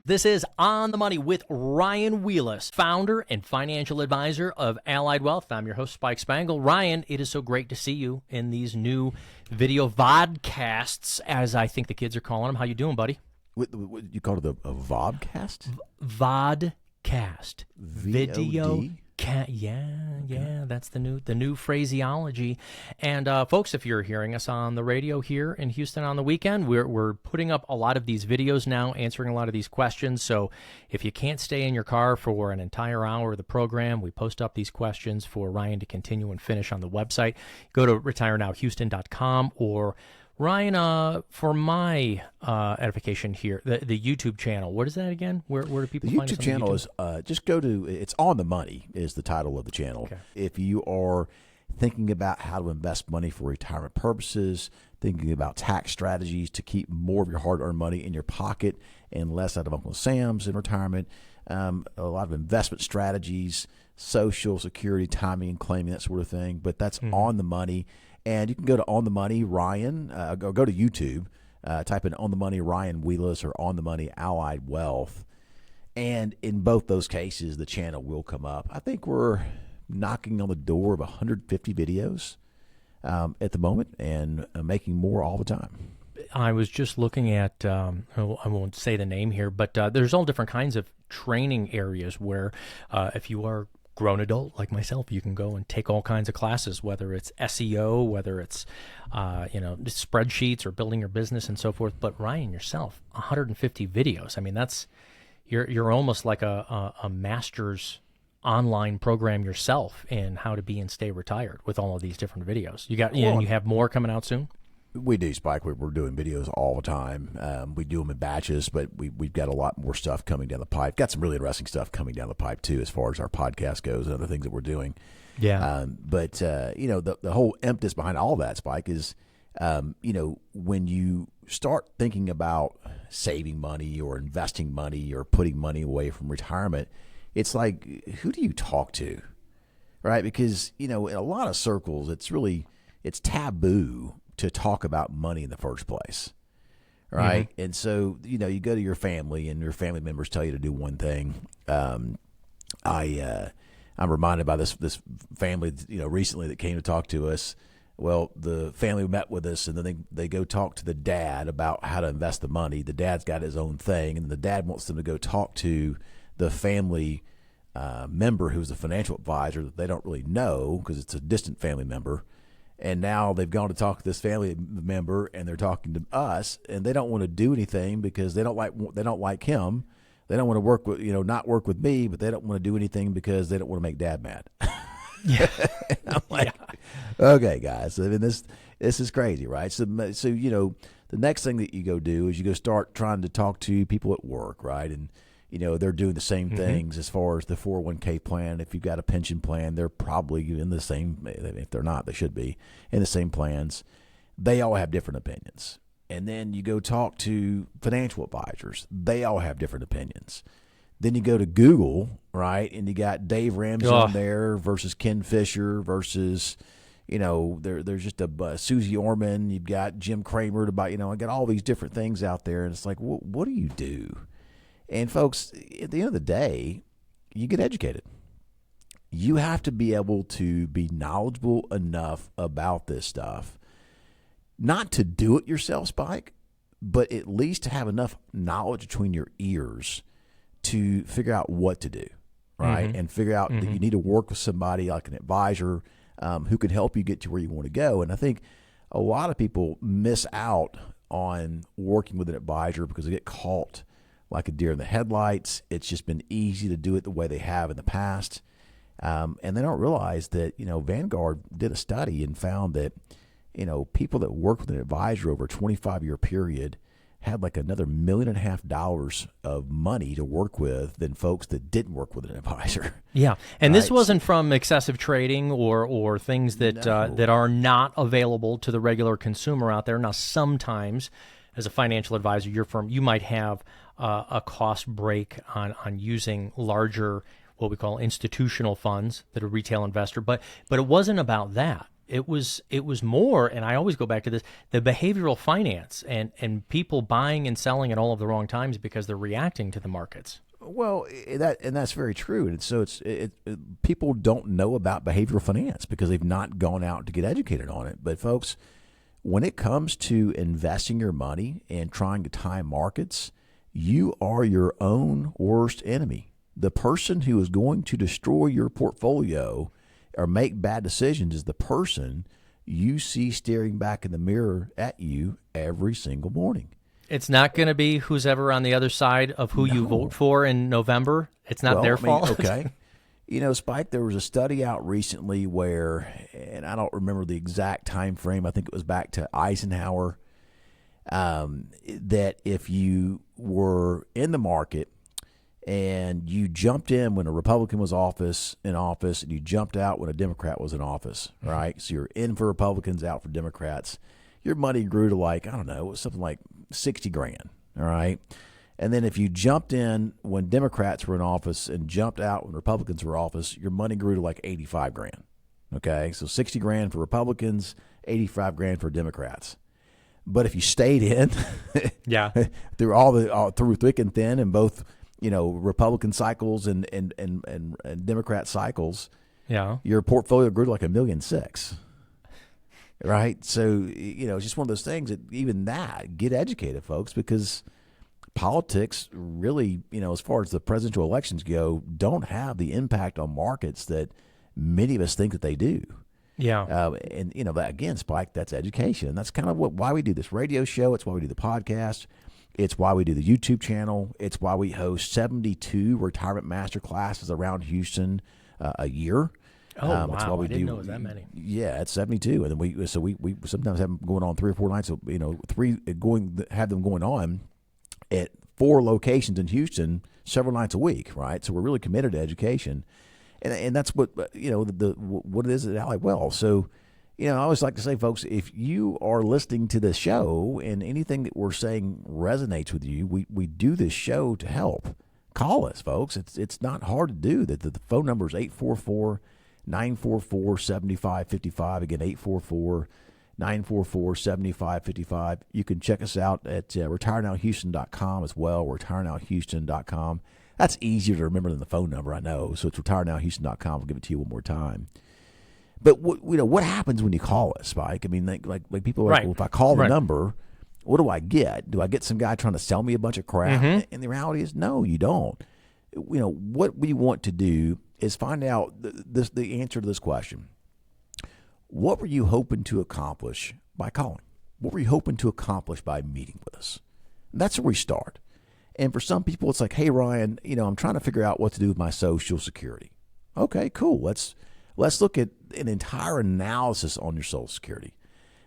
This is On the Money with Ryan Wheelis, founder and financial advisor of Allied Wealth. I'm your host, Spike Spangle. Ryan, it is so great to see you in these new video vodcasts, as I think the kids are calling them. How you doing, buddy? What you call it a vodcast? Vodcast. Video. VOD? Yeah, that's the new phraseology. And folks, if you're hearing us on the radio here in Houston on the weekend, we're putting up a lot of these videos now, answering a lot of these questions. So if you can't stay in your car for an entire hour of the program, we post up these questions for Ryan to continue and finish on the website. Go to retirenowhouston.com, or Ryan, for my edification here, the YouTube channel, what is that again? Where do people find us on the YouTube channel? YouTube? Is just go to, it's On the Money is the title of the channel. Okay. If you are thinking about how to invest money for retirement purposes, thinking about tax strategies to keep more of your hard-earned money in your pocket and less out of Uncle Sam's in retirement, a lot of investment strategies, Social Security, timing and claiming, that sort of thing. But that's On the Money. And you can go to On the Money Ryan, go to YouTube, type in On the Money Ryan Wheelis or On the Money Allied Wealth. And in both those cases, the channel will come up. I think we're knocking on the door of 150 videos at the moment, and making more all the time. I was just looking at, I won't say the name here, but there's all different kinds of training areas where if you are grown adult like myself, you can go and take all kinds of classes, whether it's SEO, whether it's spreadsheets or building your business and so forth. But Ryan, yourself, 150 videos. I mean, that's you're almost like a master's online program yourself in how to be and stay retired with all of these different videos. And you have more coming out soon. We do, Spike. We're doing videos all the time. We do them in batches, but we've got a lot more stuff coming down the pipe. Got some really interesting stuff coming down the pipe, too, as far as our podcast goes and other things that we're doing. Yeah. But the whole impetus behind all that, Spike, is, when you start thinking about saving money or investing money or putting money away from retirement, it's like, who do you talk to, right? Because, in a lot of circles, it's taboo to talk about money in the first place, right? Mm-hmm. And so, you go to your family and your family members tell you to do one thing. I'm reminded by this family, recently that came to talk to us. Well, the family met with us, and then they go talk to the dad about how to invest the money. The dad's got his own thing, and the dad wants them to go talk to the family member who's a financial advisor that they don't really know because it's a distant family member. And now they've gone to talk to this family member, and they're talking to us, and they don't want to do anything because they don't like him. They don't want to work with, not work with me, but they don't want to do anything because they don't want to make dad mad. Yeah. I'm like, okay, guys. I mean, this is crazy, right? So the next thing that you go do is you go start trying to talk to people at work, right? And they're doing the same things as far as the 401k plan. If you've got a pension plan, they're probably in the same. If they're not, they should be in the same plans. They all have different opinions. And then you go talk to financial advisors. They all have different opinions. Then you go to Google, right? And you got Dave Ramsey on there versus Ken Fisher versus, there's just a Susie Orman. You've got Jim Cramer I got all these different things out there. And it's like, what do you do? And folks, at the end of the day, you get educated. You have to be able to be knowledgeable enough about this stuff, not to do it yourself, Spike, but at least to have enough knowledge between your ears to figure out what to do, right? And figure out that you need to work with somebody like an advisor who can help you get to where you want to go. And I think a lot of people miss out on working with an advisor because they get caught like a deer in the headlights. It's just been easy to do it the way they have in the past. And they don't realize that, Vanguard did a study and found that, people that work with an advisor over a 25-year period had like another $1.5 million of money to work with than folks that didn't work with an advisor. Yeah, and right? This wasn't from excessive trading or things that that are not available to the regular consumer out there. Now, sometimes as a financial advisor, your firm, you might have a cost break on using larger, what we call institutional funds that a retail investor, but it wasn't about that. It was more, and I always go back to this, the behavioral finance and people buying and selling at all of the wrong times because they're reacting to the markets. Well, that's very true. And so people don't know about behavioral finance because they've not gone out to get educated on it. But folks, when it comes to investing your money and trying to time markets, you are your own worst enemy. The person who is going to destroy your portfolio or make bad decisions is the person you see staring back in the mirror at you every single morning. It's not going to be who's ever on the other side of who you vote for in November. It's not their fault. Okay. Spike, there was a study out recently where, and I don't remember the exact time frame, I think it was back to Eisenhower, that if you were in the market and you jumped in when a Republican was in office, and you jumped out when a Democrat was in office, right? So you're in for Republicans, out for Democrats. Your money grew to like, I don't know, something like 60 grand, all right? And then if you jumped in when Democrats were in office and jumped out when Republicans were in office, your money grew to like 85 grand, okay? So 60 grand for Republicans, 85 grand for Democrats. But if you stayed in yeah, through thick and thin in both, Republican cycles and Democrat cycles, yeah, your portfolio grew to like $1.6 million. Right? So, it's just one of those things that even that, get educated, folks, because politics really, as far as the presidential elections go, don't have the impact on markets that many of us think that they do. Yeah. And, that, again, Spike, that's education. That's kind of why we do this radio show. It's why we do the podcast. It's why we do the YouTube channel. It's why we host 72 retirement master classes around Houston a year. Oh, wow. It's why we didn't know it was that many. Yeah, it's 72. And then we sometimes have them going on 3 or 4 nights, have them going on at 4 locations in Houston several nights a week, right? So we're really committed to education. And that's what, what it is at Ally Well. So, I always like to say, folks, if you are listening to this show and anything that we're saying resonates with you, we do this show to help. Call us, folks. It's not hard to do. The phone number is 844-944-7555. Again, 844-944-7555. You can check us out at retirenowhouston.com as well, retirenowhouston.com. That's easier to remember than the phone number, I know. So it's retirenowhouston.com. I'll give it to you one more time. But what happens when you call us, Spike? I mean, like people are like, well, if I call the number, what do I get? Do I get some guy trying to sell me a bunch of crap? Mm-hmm. And the reality is, no, you don't. What we want to do is find out the answer to this question. What were you hoping to accomplish by calling? What were you hoping to accomplish by meeting with us? And that's where we start. And for some people, it's like, hey, Ryan, I'm trying to figure out what to do with my Social Security. Okay, cool. Let's look at an entire analysis on your Social Security.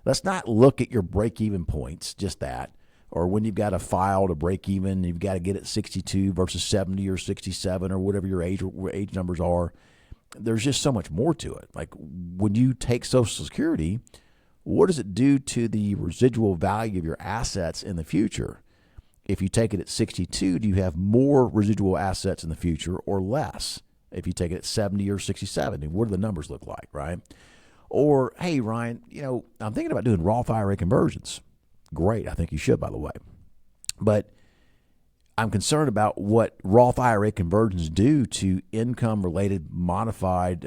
Let's not look at your break-even points, just that, or when you've got to file to break even, you've got to get it 62 versus 70 or 67 or whatever your age numbers are. There's just so much more to it. Like when you take Social Security, what does it do to the residual value of your assets in the future? If you take it at 62, do you have more residual assets in the future or less? If you take it at 70 or 67, what do the numbers look like, right? Or, hey, Ryan, I'm thinking about doing Roth IRA conversions. Great. I think you should, by the way. But I'm concerned about what Roth IRA conversions do to income-related monthly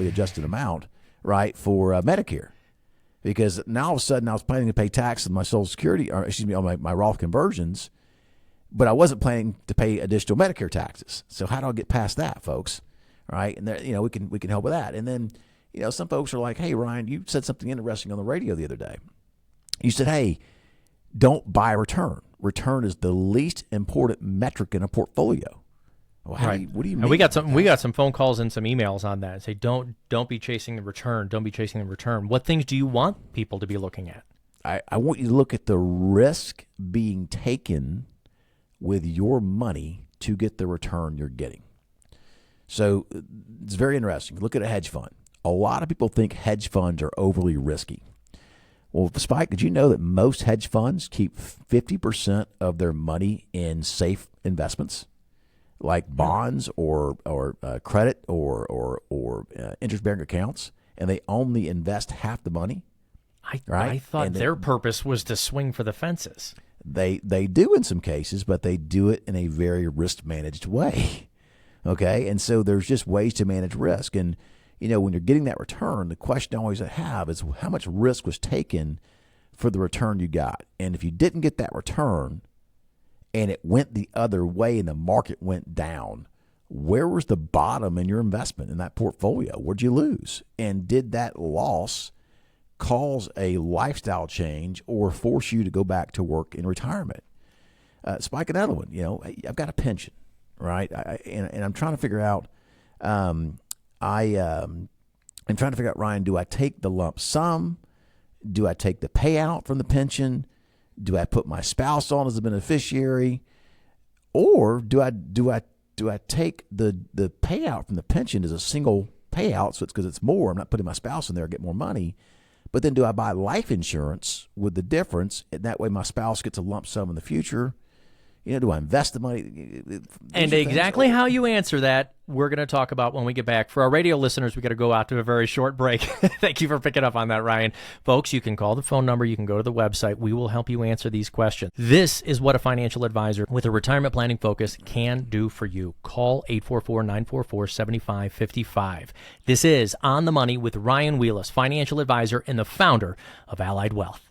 adjusted amount, right, for Medicare. Because now all of a sudden I was planning to pay tax on my Social Security, on my Roth conversions, but I wasn't planning to pay additional Medicare taxes. So how do I get past that, folks? Right? And there, we can help with that. And then, some folks are like, hey, Ryan, you said something interesting on the radio the other day. You said, hey, don't buy a return. Return is the least important metric in a portfolio. Well, right. What do you mean? And we got some phone calls and some emails on that. Say, don't be chasing the return. Don't be chasing the return. What things do you want people to be looking at? I want you to look at the risk being taken with your money to get the return you're getting. So it's very interesting. Look at a hedge fund. A lot of people think hedge funds are overly risky. Well, Spike, did you know that most hedge funds keep 50% of their money in safe investments, like bonds or credit or interest-bearing accounts, and they only invest half the money, I right? thought And their purpose was to swing for the fences. they do in some cases, but they do it in a very risk managed way. Okay, and so there's just ways to manage risk, and when you're getting that return, the question I always have is how much risk was taken for the return you got, and if you didn't get that return, and it went the other way, and the market went down, where was the bottom in your investment in that portfolio? Where'd you lose, and did that loss cause a lifestyle change or force you to go back to work in retirement? Spike, another one. I've got a pension, right? And I'm trying to figure out. I'm trying to figure out, Ryan. Do I take the lump sum? Do I take the payout from the pension? Do I put my spouse on as a beneficiary, or do I take the payout from the pension as a single payout? So it's because it's more. I'm not putting my spouse in there to get more money. But then do I buy life insurance with the difference, and that way my spouse gets a lump sum in the future? Do I invest the money? And exactly how you answer that, we're going to talk about when we get back. For our radio listeners, we got to go out to a very short break. Thank you for picking up on that, Ryan. Folks, you can call the phone number. You can go to the website. We will help you answer these questions. This is what a financial advisor with a retirement planning focus can do for you. Call 844-944-7555. This is On the Money with Ryan Wheelis, financial advisor and the founder of Allied Wealth.